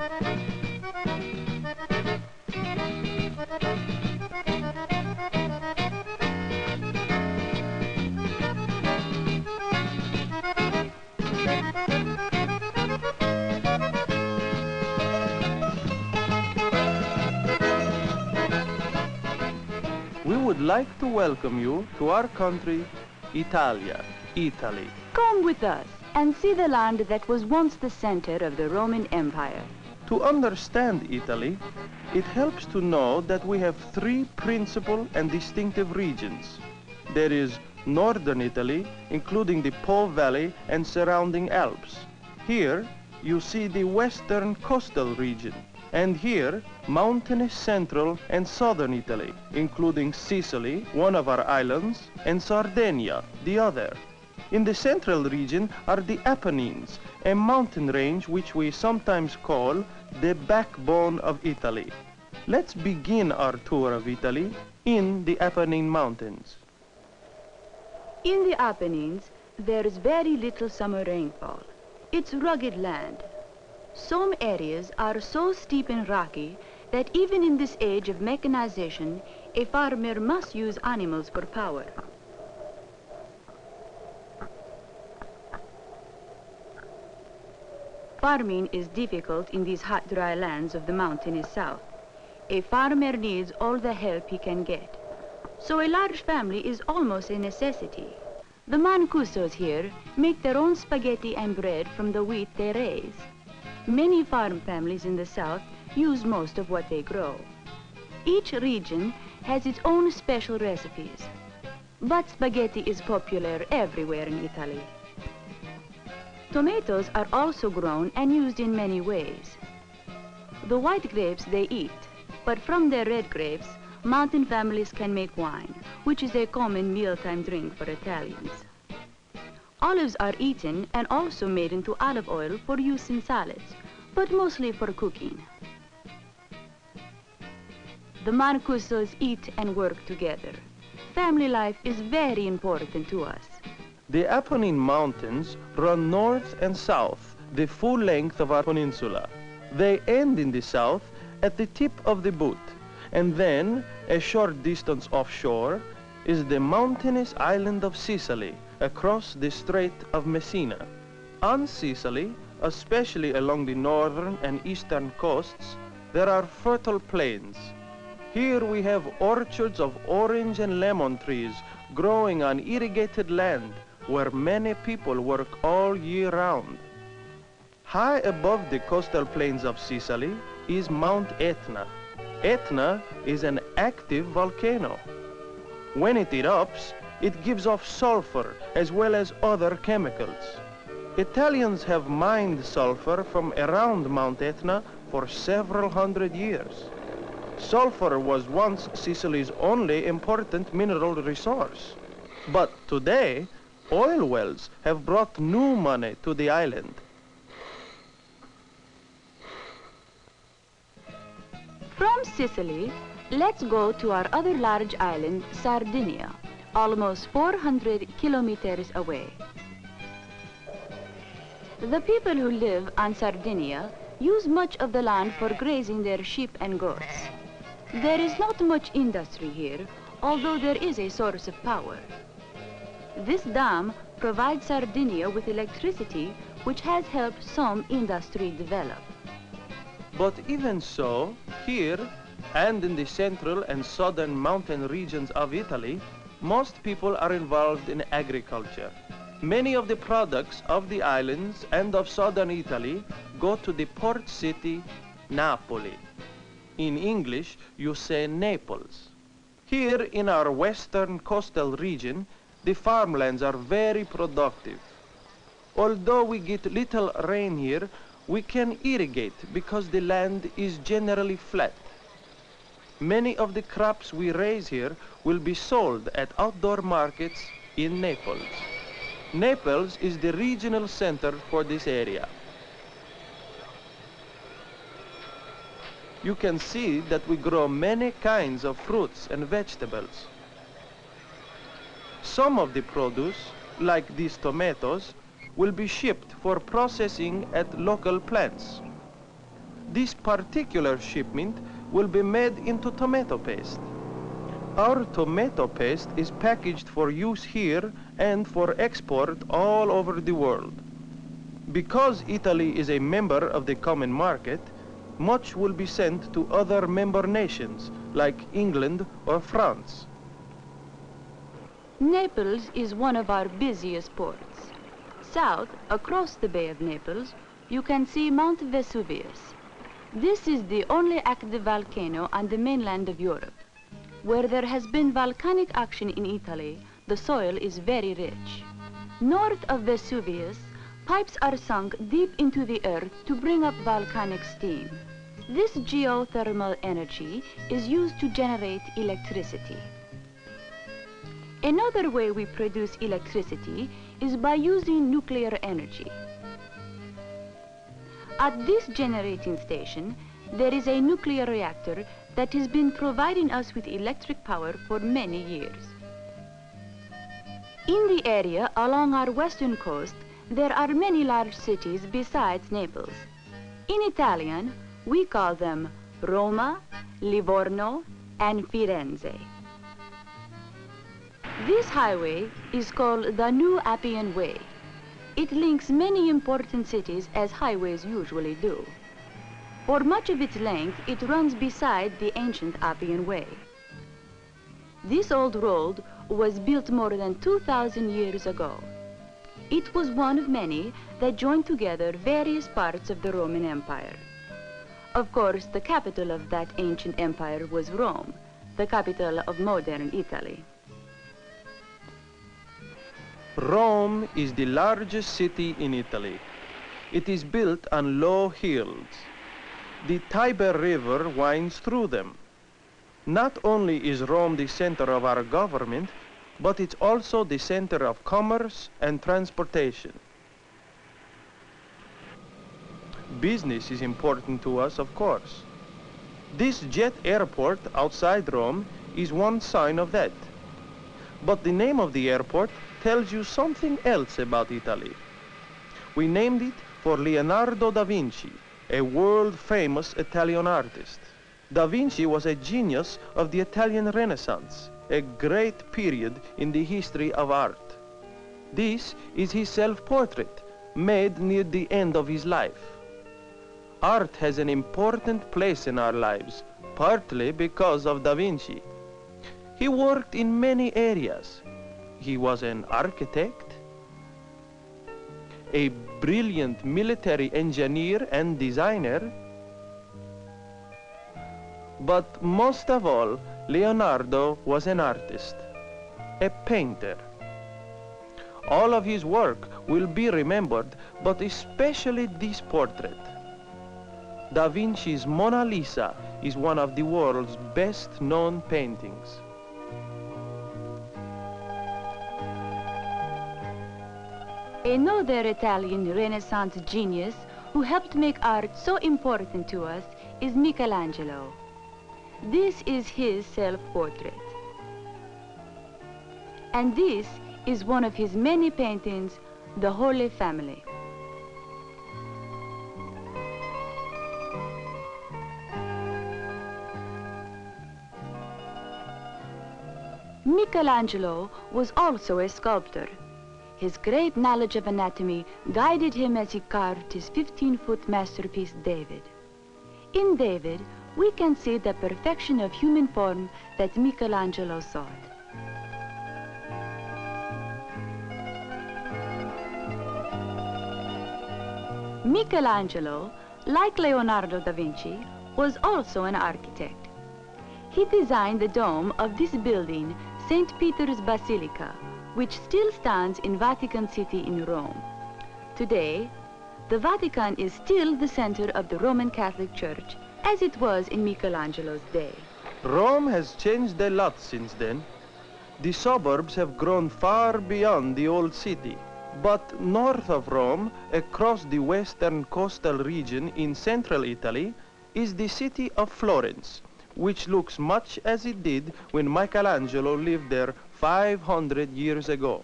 We would like to welcome you to our country, Italia, Italy. Come with us and see the land that was once the center of the Roman Empire. To understand Italy, it helps to know that we have three principal and distinctive regions. There is northern Italy, including the Po Valley and surrounding Alps. Here, you see the western coastal region. And here, mountainous central and southern Italy, including Sicily, one of our islands, and Sardinia, the other. In the central region are the Apennines, a mountain range which we sometimes call the backbone of Italy. Let's begin our tour of Italy in the Apennine Mountains. In the Apennines, there is very little summer rainfall. It's rugged land. Some areas are so steep and rocky that even in this age of mechanization, a farmer must use animals for power. Farming is difficult in these hot, dry lands of the mountainous south. A farmer needs all the help he can get. So a large family is almost a necessity. The Mancusos here make their own spaghetti and bread from the wheat they raise. Many farm families in the south use most of what they grow. Each region has its own special recipes. But spaghetti is popular everywhere in Italy. Tomatoes are also grown and used in many ways. The white grapes they eat, but from their red grapes, mountain families can make wine, which is a common mealtime drink for Italians. Olives are eaten and also made into olive oil for use in salads, but mostly for cooking. The Mancusos eat and work together. Family life is very important to us. The Apennine Mountains run north and south the full length of our peninsula. They end in the south at the tip of the butte, and then, a short distance offshore, is the mountainous island of Sicily, across the Strait of Messina. On Sicily, especially along the northern and eastern coasts, there are fertile plains. Here we have orchards of orange and lemon trees growing on irrigated land where many people work all year round. High above the coastal plains of Sicily is Mount Etna. Etna is an active volcano. When it erupts, it gives off sulfur as well as other chemicals. Italians have mined sulfur from around Mount Etna for several hundred years. Sulfur was once Sicily's only important mineral resource. But today, oil wells have brought new money to the island. From Sicily, let's go to our other large island, Sardinia, almost 400 kilometers away. The people who live on Sardinia use much of the land for grazing their sheep and goats. There is not much industry here, although there is a source of power. This dam provides Sardinia with electricity, which has helped some industry develop. But even so, here and in the central and southern mountain regions of Italy, most people are involved in agriculture. Many of the products of the islands and of southern Italy go to the port city, Napoli. In English, you say Naples. Here in our western coastal region, the farmlands are very productive. Although we get little rain here, we can irrigate because the land is generally flat. Many of the crops we raise here will be sold at outdoor markets in Naples. Naples is the regional center for this area. You can see that we grow many kinds of fruits and vegetables. Some of the produce, like these tomatoes, will be shipped for processing at local plants. This particular shipment will be made into tomato paste. Our tomato paste is packaged for use here and for export all over the world. Because Italy is a member of the common market, much will be sent to other member nations like England or France. Naples is one of our busiest ports. South, across the Bay of Naples, you can see Mount Vesuvius. This is the only active volcano on the mainland of Europe. Where there has been volcanic action in Italy, the soil is very rich. North of Vesuvius, pipes are sunk deep into the earth to bring up volcanic steam. This geothermal energy is used to generate electricity. Another way we produce electricity is by using nuclear energy. At this generating station, there is a nuclear reactor that has been providing us with electric power for many years. In the area along our western coast, there are many large cities besides Naples. In Italian, we call them Roma, Livorno, and Firenze. This highway is called the New Appian Way. It links many important cities as highways usually do. For much of its length, it runs beside the ancient Appian Way. This old road was built more than 2,000 years ago. It was one of many that joined together various parts of the Roman Empire. Of course, the capital of that ancient empire was Rome, the capital of modern Italy. Rome is the largest city in Italy. It is built on low hills. The Tiber River winds through them. Not only is Rome the center of our government, but it's also the center of commerce and transportation. Business is important to us, of course. This jet airport outside Rome is one sign of that. But the name of the airport tells you something else about Italy. We named it for Leonardo da Vinci, a world-famous Italian artist. Da Vinci was a genius of the Italian Renaissance, a great period in the history of art. This is his self-portrait, made near the end of his life. Art has an important place in our lives, partly because of Da Vinci. He worked in many areas. He was an architect, a brilliant military engineer and designer, but most of all, Leonardo was an artist, a painter. All of his work will be remembered, but especially this portrait. Da Vinci's Mona Lisa is one of the world's best-known paintings. Another Italian Renaissance genius who helped make art so important to us is Michelangelo. This is his self-portrait. And this is one of his many paintings, The Holy Family. Michelangelo was also a sculptor. His great knowledge of anatomy guided him as he carved his 15-foot masterpiece, David. In David, we can see the perfection of human form that Michelangelo sought. Michelangelo, like Leonardo da Vinci, was also an architect. He designed the dome of this building, St. Peter's Basilica, which still stands in Vatican City in Rome. Today, the Vatican is still the center of the Roman Catholic Church, as it was in Michelangelo's day. Rome has changed a lot since then. The suburbs have grown far beyond the old city. But north of Rome, across the western coastal region in central Italy, is the city of Florence, which looks much as it did when Michelangelo lived there 500 years ago.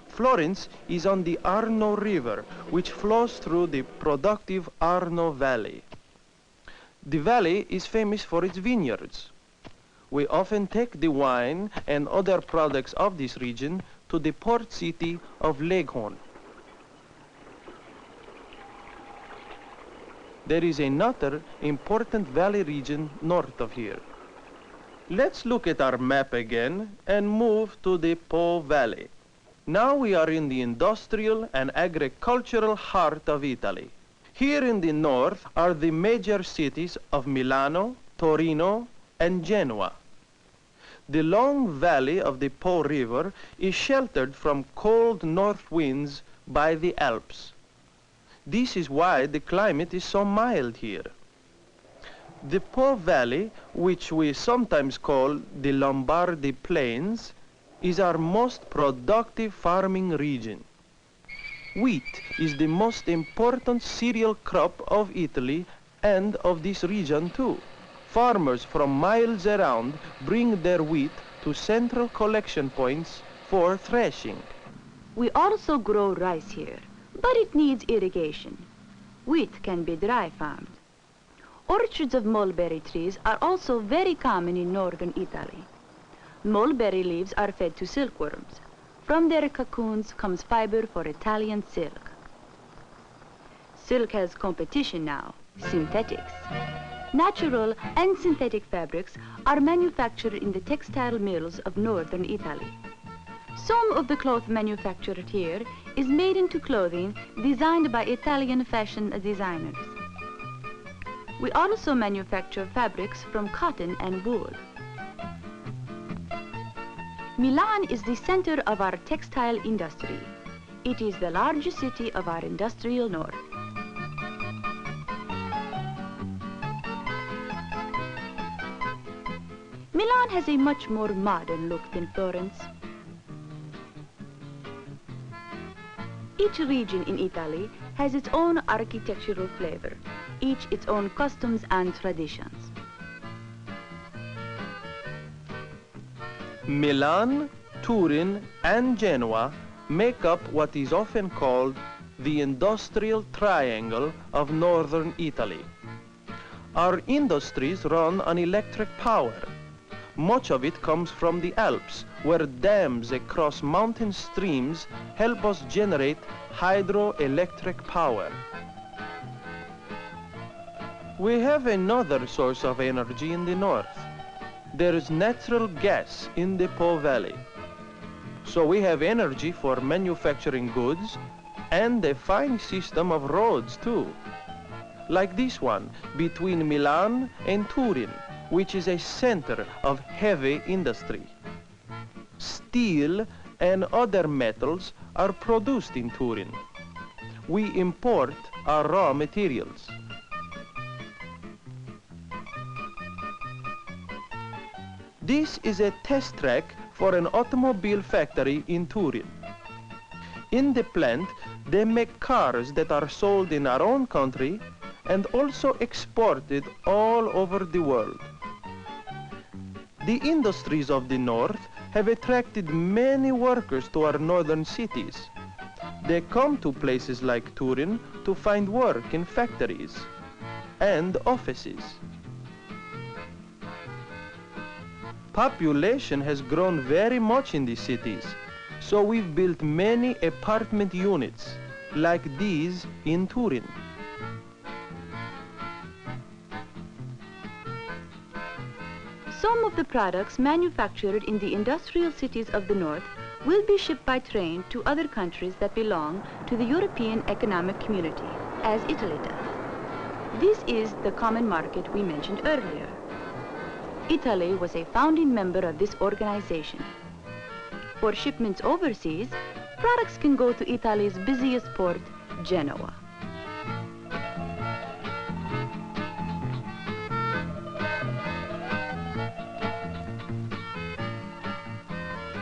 Florence is on the Arno River, which flows through the productive Arno Valley. The valley is famous for its vineyards. We often take the wine and other products of this region to the port city of Leghorn. There is another important valley region north of here. Let's look at our map again and move to the Po Valley. Now we are in the industrial and agricultural heart of Italy. Here in the north are the major cities of Milano, Torino, and Genoa. The long valley of the Po River is sheltered from cold north winds by the Alps. This is why the climate is so mild here. The Po Valley, which we sometimes call the Lombardy Plains, is our most productive farming region. Wheat is the most important cereal crop of Italy and of this region too. Farmers from miles around bring their wheat to central collection points for threshing. We also grow rice here, but it needs irrigation. Wheat can be dry farmed. Orchards of mulberry trees are also very common in northern Italy. Mulberry leaves are fed to silkworms. From their cocoons comes fiber for Italian silk. Silk has competition now, synthetics. Natural and synthetic fabrics are manufactured in the textile mills of northern Italy. Some of the cloth manufactured here is made into clothing designed by Italian fashion designers. We also manufacture fabrics from cotton and wool. Milan is the center of our textile industry. It is the largest city of our industrial north. Milan has a much more modern look than Florence. Each region in Italy has its own architectural flavor, each its own customs and traditions. Milan, Turin, and Genoa make up what is often called the industrial triangle of northern Italy. Our industries run on electric power. Much of it comes from the Alps, where dams across mountain streams help us generate hydroelectric power. We have another source of energy in the north. There is natural gas in the Po Valley. So we have energy for manufacturing goods and a fine system of roads too. Like this one between Milan and Turin, which is a center of heavy industry. Steel and other metals are produced in Turin. We import our raw materials. This is a test track for an automobile factory in Turin. In the plant, they make cars that are sold in our own country and also exported all over the world. The industries of the north have attracted many workers to our northern cities. They come to places like Turin to find work in factories and offices. Population has grown very much in these cities, so we've built many apartment units, like these in Turin. Some of the products manufactured in the industrial cities of the north will be shipped by train to other countries that belong to the European Economic Community, as Italy does. This is the common market we mentioned earlier. Italy was a founding member of this organization. For shipments overseas, products can go to Italy's busiest port, Genoa.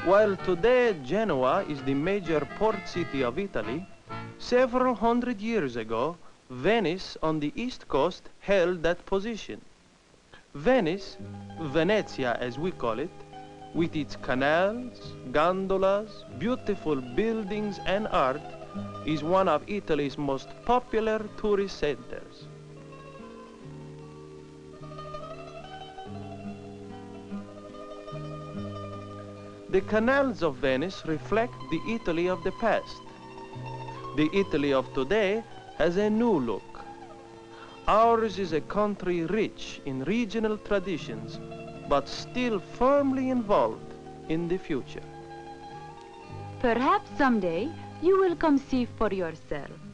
While today Genoa is the major port city of Italy, several hundred years ago, Venice on the east coast held that position. Venice, Venezia as we call it, with its canals, gondolas, beautiful buildings and art, is one of Italy's most popular tourist centers. The canals of Venice reflect the Italy of the past. The Italy of today has a new look. Ours is a country rich in regional traditions, but still firmly involved in the future. Perhaps someday you will come see for yourself.